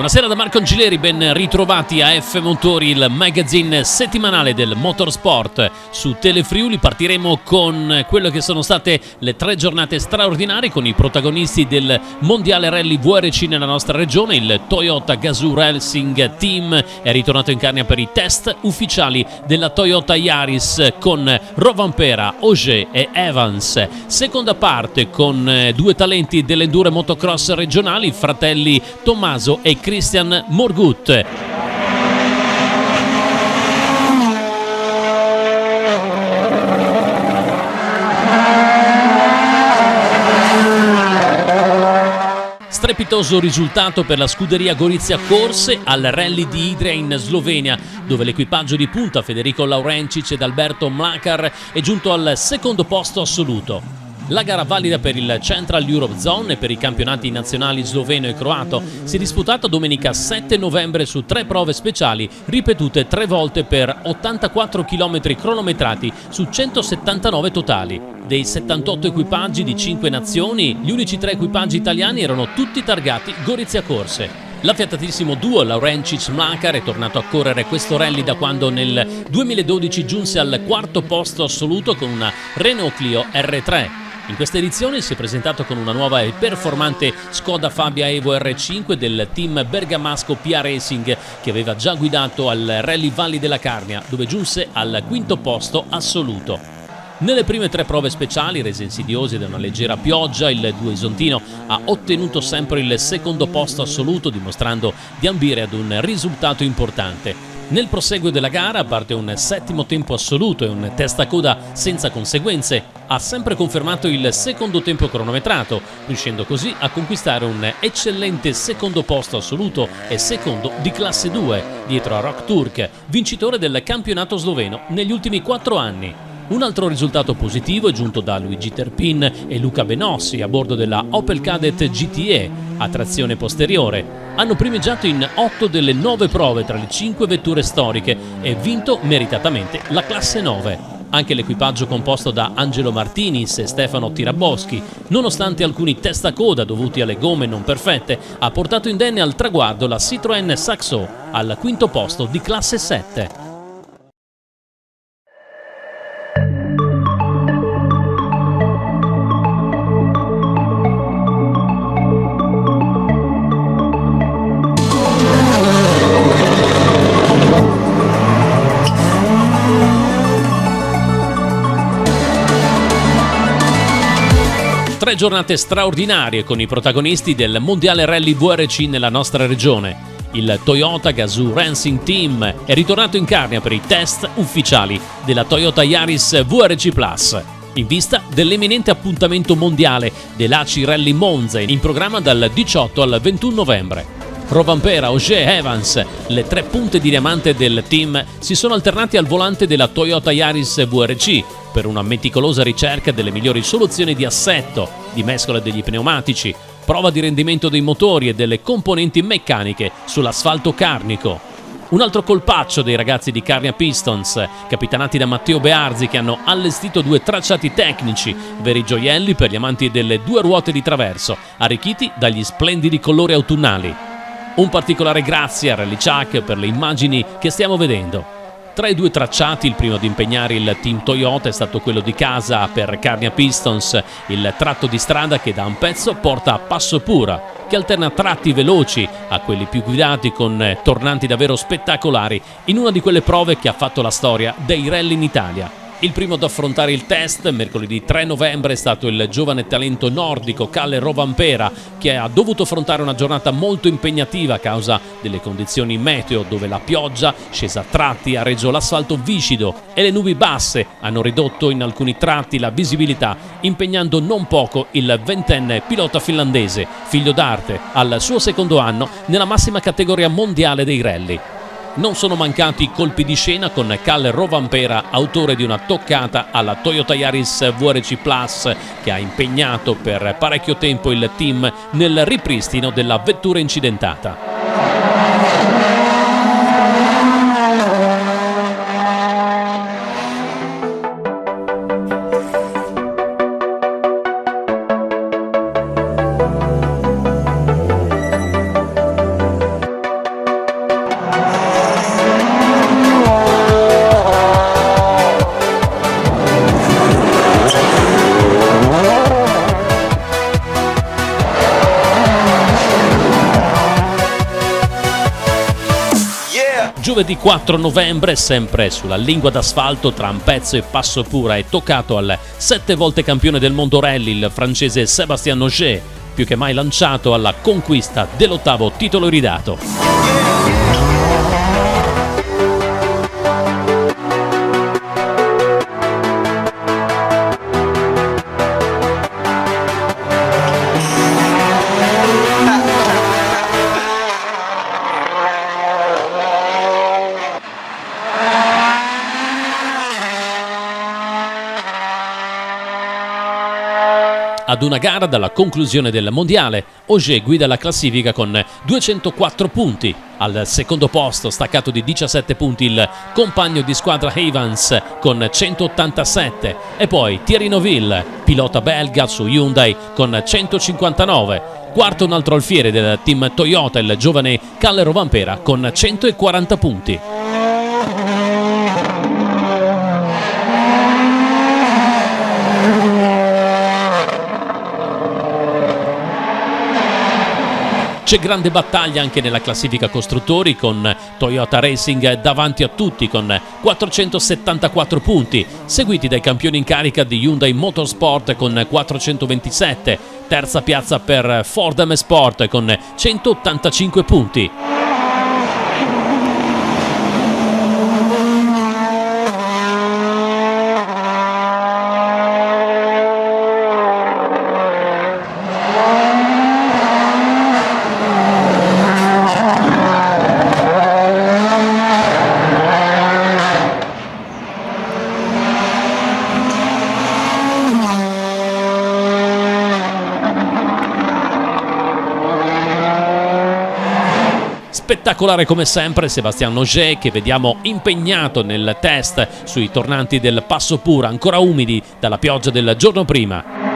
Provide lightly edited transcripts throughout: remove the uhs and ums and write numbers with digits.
Buonasera da Marco Angileri, ben ritrovati a F Motori, il magazine settimanale del motorsport. Su Telefriuli partiremo con quello che sono state le 3 giornate straordinarie con i protagonisti del mondiale rally VRC nella nostra regione. Il Toyota Gazoo Racing Team è ritornato in Carnia per i test ufficiali della Toyota Yaris con Rovanpera, Ogier e Evans. Seconda parte con 2 talenti dell'enduro motocross regionali, fratelli Tommaso e Christian Morgut. Strepitoso risultato per la scuderia Gorizia Corse al rally di Idria in Slovenia, dove l'equipaggio di punta Federico Laurencic ed Alberto Mlakar è giunto al secondo posto assoluto. La gara valida per il Central Europe Zone e per i campionati nazionali sloveno e croato si è disputata domenica 7 novembre su 3 prove speciali ripetute 3 volte per 84 km cronometrati su 179 totali. Dei 78 equipaggi di 5 nazioni, gli unici 3 equipaggi italiani erano tutti targati Gorizia Corse. L'affiatatissimo duo Laurencic-Mlakar è tornato a correre questo rally da quando nel 2012 giunse al 4° posto assoluto con una Renault Clio R3. In questa edizione si è presentato con una nuova e performante Skoda Fabia Evo R5 del team bergamasco PA Racing, che aveva già guidato al Rally Valli della Carnia, dove giunse al 5° posto assoluto. Nelle prime 3 prove speciali, rese insidiose da una leggera pioggia, il duo isontino ha ottenuto sempre il 2° posto assoluto, dimostrando di ambire ad un risultato importante. Nel proseguo della gara, a parte un 7° tempo assoluto e un testacoda senza conseguenze, ha sempre confermato il 2° tempo cronometrato, riuscendo così a conquistare un eccellente 2° posto assoluto e 2° di classe 2, dietro a Rock Turk, vincitore del campionato sloveno negli ultimi 4 anni. Un altro risultato positivo è giunto da Luigi Terpin e Luca Benossi a bordo della Opel Kadett GTE a trazione posteriore. Hanno primeggiato in 8 delle 9 prove tra le 5 vetture storiche e vinto meritatamente la classe 9. Anche l'equipaggio composto da Angelo Martinis e Stefano Tiraboschi, nonostante alcuni testacoda dovuti alle gomme non perfette, ha portato indenne al traguardo la Citroën Saxo al 5° posto di classe 7. Tre giornate straordinarie con i protagonisti del mondiale rally VRC nella nostra regione. Il Toyota Gazoo Racing Team è ritornato in Carnia per i test ufficiali della Toyota Yaris VRC Plus, in vista dell'eminente appuntamento mondiale dell'ACI Rally Monza in programma dal 18 al 21 novembre. Rovanpera, Ogier e Evans, le 3 punte di diamante del team, si sono alternati al volante della Toyota Yaris VRC per una meticolosa ricerca delle migliori soluzioni di assetto, di mescola degli pneumatici, prova di rendimento dei motori e delle componenti meccaniche sull'asfalto carnico. Un altro colpaccio dei ragazzi di Carnia Pistons, capitanati da Matteo Bearzi, che hanno allestito 2 tracciati tecnici, veri gioielli per gli amanti delle 2 ruote di traverso, arricchiti dagli splendidi colori autunnali. Un particolare grazie a Rally Chuck per le immagini che stiamo vedendo. Tra i 2 tracciati, il primo ad impegnare il team Toyota è stato quello di casa per Carnia Pistons, il tratto di strada che da un pezzo porta a Passo Pura, che alterna tratti veloci a quelli più guidati con tornanti davvero spettacolari in una di quelle prove che ha fatto la storia dei rally in Italia. Il primo ad affrontare il test, mercoledì 3 novembre, è stato il giovane talento nordico Kalle Rovanpera, che ha dovuto affrontare una giornata molto impegnativa a causa delle condizioni meteo, dove la pioggia, scesa a tratti, ha reso l'asfalto viscido e le nubi basse hanno ridotto in alcuni tratti la visibilità, impegnando non poco il 20enne pilota finlandese, figlio d'arte, al suo 2° anno nella massima categoria mondiale dei rally. Non sono mancati colpi di scena con Kalle Rovanpera, autore di una toccata alla Toyota Yaris VRC Plus, che ha impegnato per parecchio tempo il team nel ripristino della vettura incidentata. Giovedì 4 novembre, sempre sulla lingua d'asfalto tra Ampezzo e Passopura, è toccato al 7 volte campione del mondo rally, il francese Sébastien Ogier, più che mai lanciato alla conquista dell'8° titolo iridato. Ad una gara dalla conclusione del mondiale, Ogier guida la classifica con 204 punti. Al secondo posto, staccato di 17 punti, il compagno di squadra Evans con 187 e poi Thierry Neuville, pilota belga su Hyundai, con 159. Quarto un altro alfiere del team Toyota, il giovane Kalle Rovanpera, con 140 punti. C'è grande battaglia anche nella classifica costruttori, con Toyota Racing davanti a tutti con 474 punti, seguiti dai campioni in carica di Hyundai Motorsport con 427, terza piazza per Ford M Sport con 185 punti. Spettacolare come sempre Sébastien Ogier, che vediamo impegnato nel test sui tornanti del Passopura, ancora umidi dalla pioggia del giorno prima.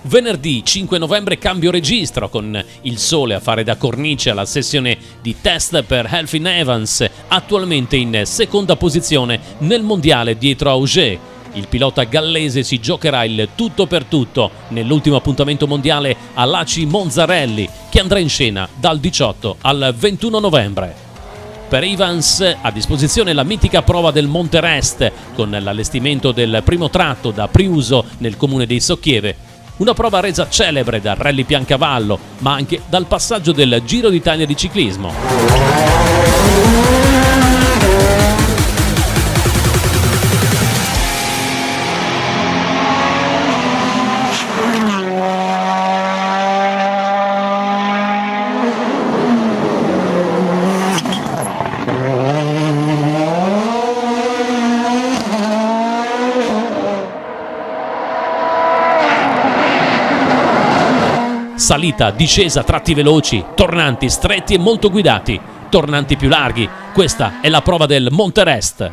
Venerdì 5 novembre cambio registro, con il sole a fare da cornice alla sessione di test per Elfyn Evans, attualmente in seconda posizione nel mondiale dietro a Ogier. Il pilota gallese si giocherà il tutto per tutto nell'ultimo appuntamento mondiale all'ACI Monza Rally, che andrà in scena dal 18 al 21 novembre. Per Evans a disposizione la mitica prova del Monte Rest, con l'allestimento del primo tratto da Priuso nel comune di Socchieve. Una prova resa celebre dal Rally Piancavallo, ma anche dal passaggio del Giro d'Italia di ciclismo. Salita, discesa, tratti veloci, tornanti stretti e molto guidati, tornanti più larghi. Questa è la prova del Monte Rest.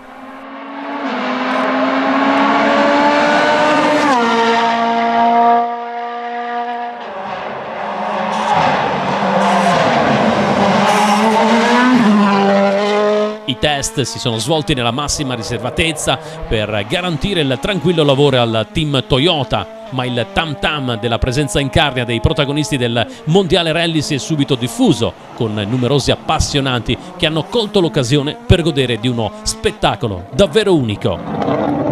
I test si sono svolti nella massima riservatezza per garantire il tranquillo lavoro al team Toyota, ma il tam tam della presenza in carnia dei protagonisti del mondiale rally si è subito diffuso, con numerosi appassionati che hanno colto l'occasione per godere di uno spettacolo davvero unico.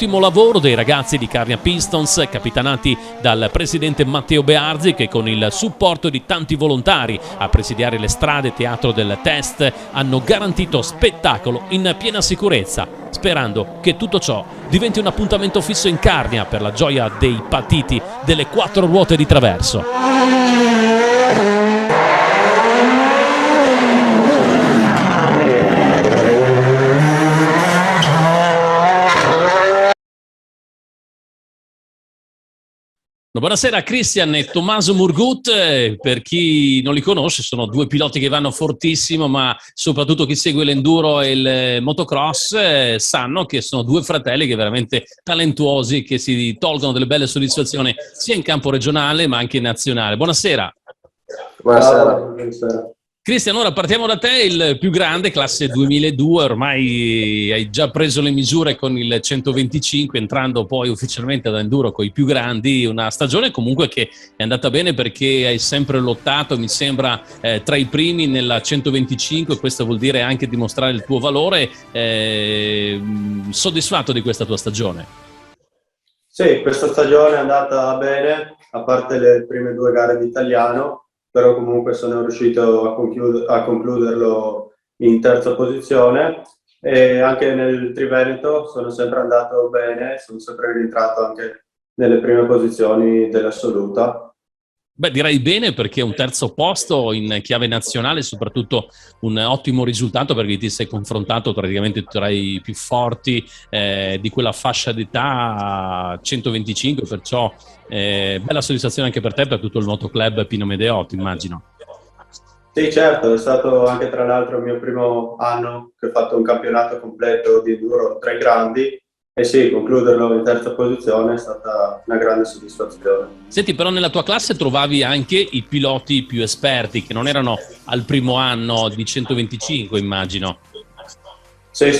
ottimo lavoro dei ragazzi di Carnia Pistons, capitanati dal presidente Matteo Bearzi, che con il supporto di tanti volontari a presidiare le strade e teatro del test hanno garantito spettacolo in piena sicurezza, sperando che tutto ciò diventi un appuntamento fisso in Carnia per la gioia dei patiti delle 4 ruote di traverso. Buonasera a Christian e Tommaso Murgut. Per chi non li conosce, sono 2 piloti che vanno fortissimo, ma soprattutto chi segue l'enduro e il motocross sanno che sono 2 fratelli che veramente talentuosi, che si tolgono delle belle soddisfazioni sia in campo regionale ma anche in nazionale. Buonasera. Buonasera. Cristian, ora partiamo da te, il più grande, classe 2002, ormai hai già preso le misure con il 125, entrando poi ufficialmente ad enduro con i più grandi, una stagione comunque che è andata bene perché hai sempre lottato, mi sembra, tra i primi nella 125, questo vuol dire anche dimostrare il tuo valore. Soddisfatto di questa tua stagione? Sì, questa stagione è andata bene, a parte le prime 2 gare di italiano, però comunque sono riuscito a concluderlo in terza posizione, e anche nel Triveneto sono sempre andato bene, sono sempre rientrato anche nelle prime posizioni dell'assoluta. Beh, direi bene, perché un terzo posto in chiave nazionale è soprattutto un ottimo risultato, perché ti sei confrontato praticamente tra i più forti di quella fascia d'età 125, perciò bella soddisfazione anche per te, per tutto il motoclub Pino Medeotti, immagino. Sì, certo, è stato anche tra l'altro il mio primo anno che ho fatto un campionato completo di enduro tra i grandi, e sì, concluderlo in terza posizione è stata una grande soddisfazione. Senti, però nella tua classe trovavi anche i piloti più esperti, che non erano al primo anno di 125, immagino. Sì,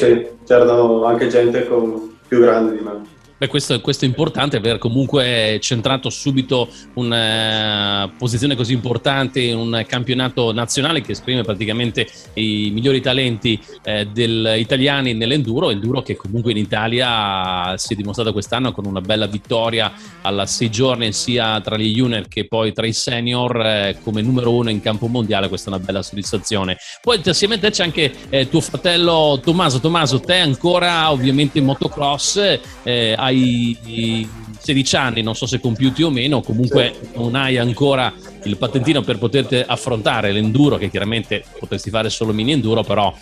c'erano anche gente più grande di me. Beh, questo è importante, aver comunque centrato subito una posizione così importante in un campionato nazionale che esprime praticamente i migliori talenti italiani nell'enduro, enduro che comunque in Italia si è dimostrato quest'anno con una bella vittoria alla 6 giorni sia tra gli junior che poi tra i senior, come numero 1 in campo mondiale. Questa è una bella soddisfazione. Poi assieme a te c'è anche tuo fratello Tommaso. Tommaso, te ancora ovviamente in motocross, hai 16 anni, non so se compiuti o meno, comunque sì, non hai ancora il patentino per poterti affrontare l'enduro, che chiaramente potresti fare solo mini enduro, però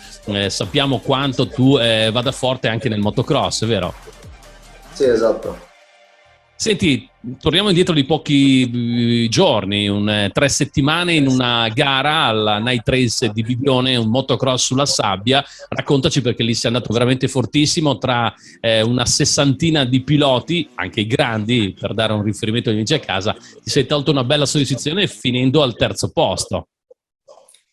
sappiamo quanto tu vada forte anche nel motocross, vero? Sì, esatto. Senti, torniamo indietro di pochi giorni, 3 settimane in una gara alla Night Race di Bibione, un motocross sulla sabbia. Raccontaci, perché lì sei andato veramente fortissimo, tra una 60ina di piloti, anche i grandi, per dare un riferimento agli amici a casa. Ti sei tolto una bella soddisfazione finendo al terzo posto.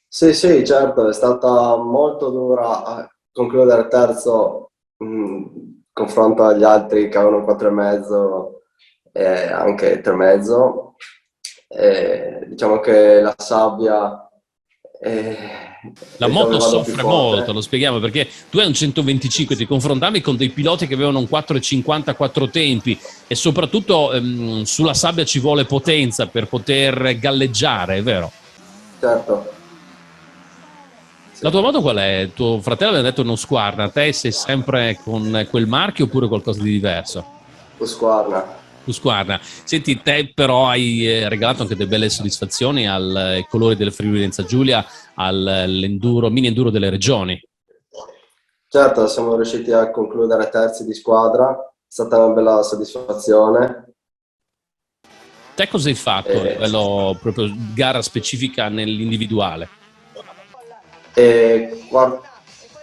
Sì, certo, è stata molto dura concludere terzo confronto agli altri che avevano 4,5 e anche 3,5. Diciamo che la sabbia la moto soffre molto, lo spieghiamo, perché tu hai un 125, ti confrontavi con dei piloti che avevano un 4,50 4 tempi, e soprattutto sulla sabbia ci vuole potenza per poter galleggiare, è vero? Certo. La tua moto qual è? Tuo fratello aveva detto uno Husqvarna, te sei sempre con quel marchio oppure qualcosa di diverso? Husqvarna. Husqvarna. Senti, te però hai regalato anche delle belle soddisfazioni ai colori del Friuli Venezia Giulia, all'enduro, mini enduro delle regioni. Certo, siamo riusciti a concludere terzi di squadra, è stata una bella soddisfazione. Te cosa hai fatto a livello proprio gara specifica nell'individuale?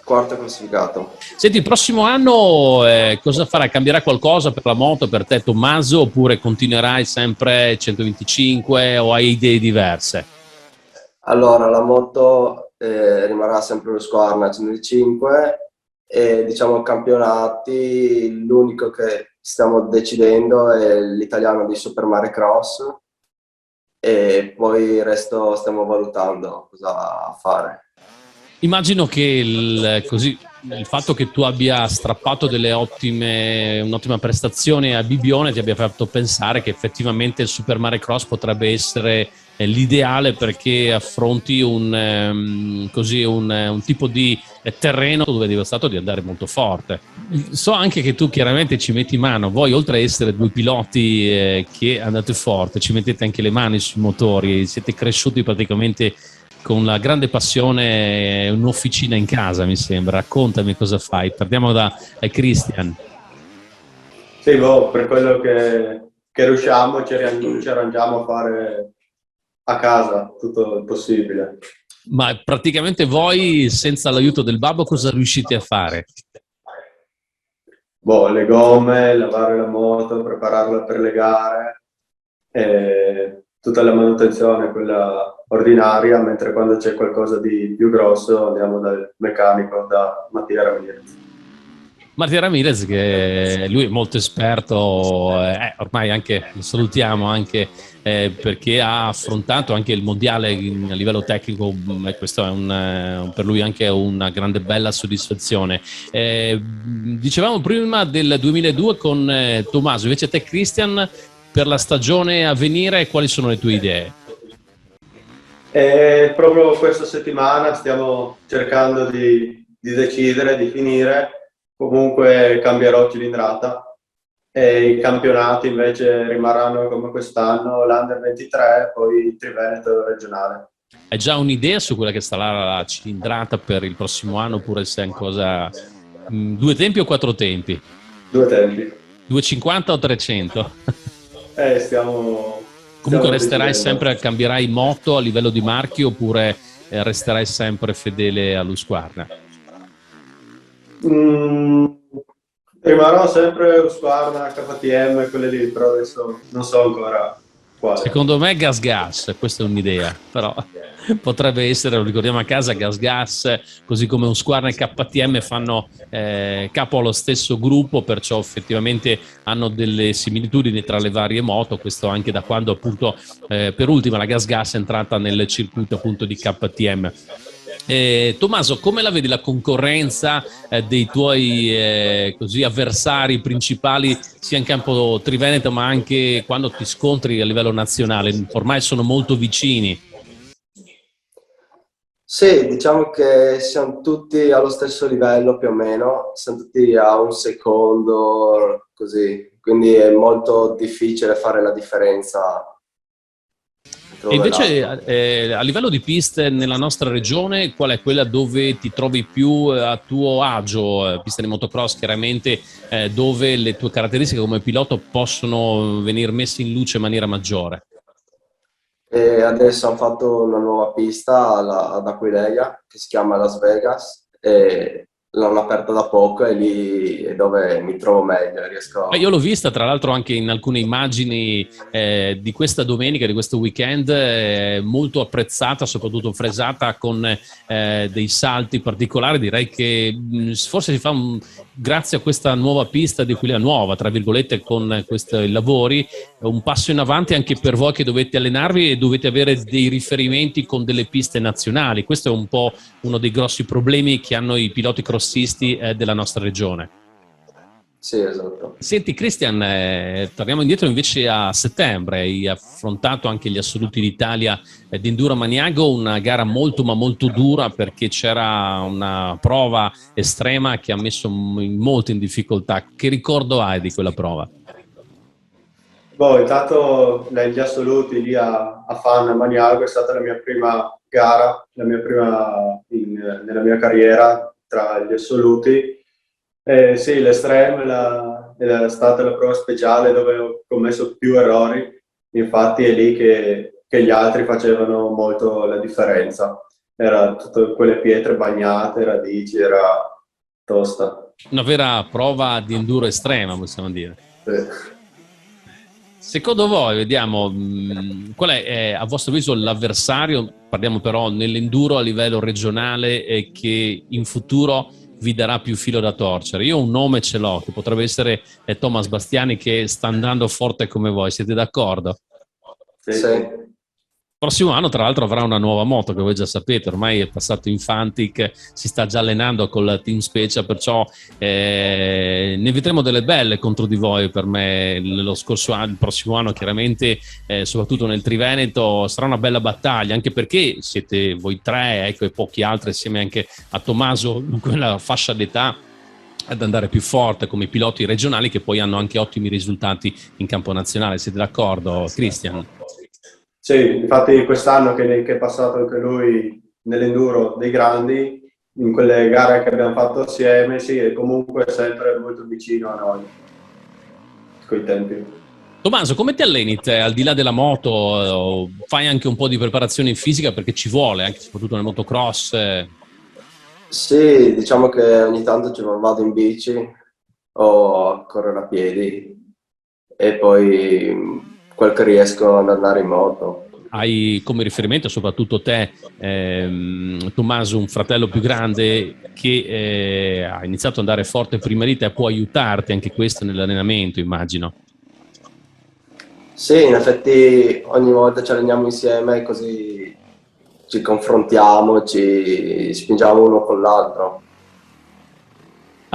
Quarto classificato. Senti, il prossimo anno cosa farai? Cambierà qualcosa per la moto per te, Tommaso, oppure continuerai sempre 125 o hai idee diverse? Allora, la moto rimarrà sempre lo Husqvarna 105, e diciamo campionati, l'unico che stiamo decidendo è l'italiano di Super Mare Cross, e poi il resto stiamo valutando cosa fare. Immagino che così il fatto che tu abbia strappato un'ottima prestazione a Bibione ti abbia fatto pensare che effettivamente il Super Mare Cross potrebbe essere l'ideale perché affronti un tipo di terreno dove devi stato di andare molto forte. So anche che tu chiaramente ci metti mano, voi oltre a essere due piloti che andate forte, ci mettete anche le mani sui motori, siete cresciuti praticamente con la grande passione, un'officina in casa mi sembra. Raccontami cosa fai. Partiamo da Christian. Sì, per quello che riusciamo ci arrangiamo a fare a casa tutto il possibile. Ma praticamente voi, senza l'aiuto del babbo, cosa riuscite a fare? Le gomme, lavare la moto, prepararla per le gare, tutta la manutenzione, quella ordinaria, mentre quando c'è qualcosa di più grosso andiamo dal meccanico, da Mattia Ramirez. Mattia Ramirez, che lui è molto esperto, ormai anche lo salutiamo anche perché ha affrontato anche il mondiale a livello tecnico e questo è per lui anche una grande bella soddisfazione. Dicevamo prima del 2002 con Tommaso, invece te Christian, per la stagione a venire quali sono le tue idee? Proprio questa settimana stiamo cercando di decidere, di finire. Comunque cambierò cilindrata e i campionati invece rimarranno come quest'anno, l'Under 23 poi il Triveneto regionale. Hai già un'idea su quella che sarà la cilindrata per il prossimo anno oppure se è ancora 2 tempi o 4 tempi? 2 tempi. 250 o 300? Comunque resterai sempre, cambierai moto a livello di marchi oppure resterai sempre fedele allo Husqvarna? Rimarrò sempre Husqvarna, KTM, quelle lì, però adesso non so ancora quale. Secondo me Gas, questa è un'idea, però potrebbe essere, lo ricordiamo a casa, Gas, così come Husqvarna e KTM fanno capo allo stesso gruppo, perciò effettivamente hanno delle similitudini tra le varie moto, questo anche da quando appunto per ultima la Gas è entrata nel circuito appunto di KTM. Tommaso, come la vedi la concorrenza dei tuoi avversari principali sia in campo triveneto ma anche quando ti scontri a livello nazionale? Ormai sono molto vicini. Sì, diciamo che siamo tutti allo stesso livello più o meno, siamo tutti a un secondo così, quindi è molto difficile fare la differenza. E invece a livello di piste nella nostra regione, qual è quella dove ti trovi più a tuo agio? Piste di motocross chiaramente, dove le tue caratteristiche come pilota possono venire messe in luce in maniera maggiore? E adesso hanno fatto una nuova pista ad Aquileia che si chiama Las Vegas e l'hanno aperta da poco e lì è dove mi trovo meglio. Io l'ho vista tra l'altro anche in alcune immagini di questa domenica, di questo weekend, molto apprezzata, soprattutto fresata con dei salti particolari. Direi che forse si fa grazie a questa nuova pista di Aquileia, nuova tra virgolette, con questi lavori, un passo in avanti anche per voi che dovete allenarvi e dovete avere dei riferimenti con delle piste nazionali. Questo è un po' uno dei grossi problemi che hanno i piloti crossisti della nostra regione. Sì, esatto. Senti Christian, torniamo indietro invece a settembre, hai affrontato anche gli assoluti d'Italia di Enduro Maniago, una gara molto ma molto dura perché c'era una prova estrema che ha messo molto in difficoltà. Che ricordo hai di quella prova? Intanto negli assoluti lì a Fan a Maniago è stata la mia prima gara, nella mia carriera tra gli assoluti. Sì, l'estreme è stata la prova speciale dove ho commesso più errori, infatti è lì che gli altri facevano molto la differenza. Era tutte quelle pietre bagnate, radici, era tosta. Una vera prova di enduro estrema, possiamo dire. Sì. Secondo voi, vediamo, qual è a vostro avviso l'avversario, parliamo però nell'enduro a livello regionale, che in futuro vi darà più filo da torcere? Io un nome ce l'ho, che potrebbe essere Thomas Bastiani, che sta andando forte come voi, siete d'accordo? Sì. Prossimo anno, tra l'altro, avrà una nuova moto che voi già sapete, ormai è passato in Fantic, si sta già allenando col Team Specia, perciò ne vedremo delle belle contro di voi. Per me lo scorso anno, il prossimo anno chiaramente, soprattutto nel Triveneto, sarà una bella battaglia, anche perché siete voi tre, ecco, e pochi altri, assieme anche a Tommaso, in quella fascia d'età, ad andare più forte come piloti regionali, che poi hanno anche ottimi risultati in campo nazionale. Siete d'accordo, Christian? Sì, infatti quest'anno che è passato anche lui nell'enduro dei grandi, in quelle gare che abbiamo fatto assieme, sì, è comunque sempre molto vicino a noi, coi tempi. Tommaso, come ti alleni te, al di là della moto? Fai anche un po' di preparazione in fisica, perché ci vuole, anche soprattutto nel motocross? Sì, diciamo che ogni tanto vado in bici o a correre a piedi e poi quel che riesco ad andare in moto. Hai come riferimento, soprattutto te, Tommaso, un fratello più grande che ha iniziato ad andare forte prima di te, può aiutarti anche questo nell'allenamento, immagino. Sì, in effetti ogni volta ci alleniamo insieme, così ci confrontiamo, ci spingiamo uno con l'altro.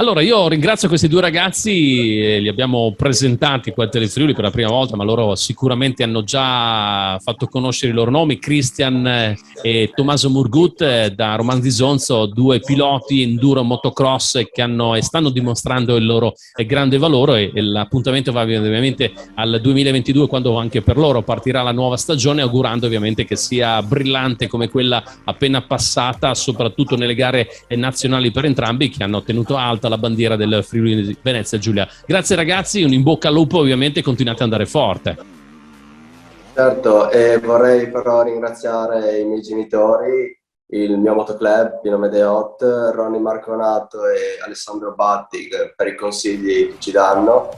Allora, io ringrazio questi due ragazzi, li abbiamo presentati qua a Telefriuli per la prima volta, ma loro sicuramente hanno già fatto conoscere i loro nomi. Christian e Tommaso Murgut, da Roman di Sonzo, due piloti enduro motocross che hanno e stanno dimostrando il loro grande valore, e l'appuntamento va ovviamente al 2022, quando anche per loro partirà la nuova stagione, augurando ovviamente che sia brillante come quella appena passata, soprattutto nelle gare nazionali per entrambi, che hanno tenuto alta la bandiera del Friuli Venezia Giulia. Grazie ragazzi, un in bocca al lupo, ovviamente continuate ad andare forte. Certo, e vorrei però ringraziare i miei genitori, il mio motoclub, Pino Medeot, Ronny Marconato e Alessandro Batti per i consigli che ci danno,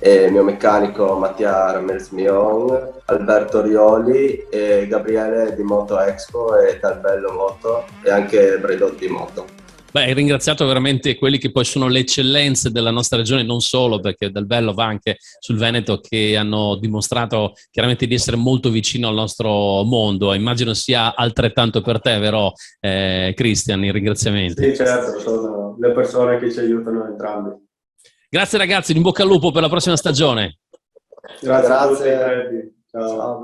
e il mio meccanico Mattia Ramels-Mion, Alberto Rioli e Gabriele di Moto Expo e Dal Bello Moto, e anche Bredotti Moto. Beh, hai ringraziato veramente quelli che poi sono le eccellenze della nostra regione, non solo, perché Dal Bello va anche sul Veneto, che hanno dimostrato chiaramente di essere molto vicino al nostro mondo. Immagino sia altrettanto per te, vero Christian, i ringraziamenti? Sì, certo, sono le persone che ci aiutano entrambi. Grazie ragazzi, in bocca al lupo per la prossima stagione. Grazie. A tutti. Ciao. Ciao.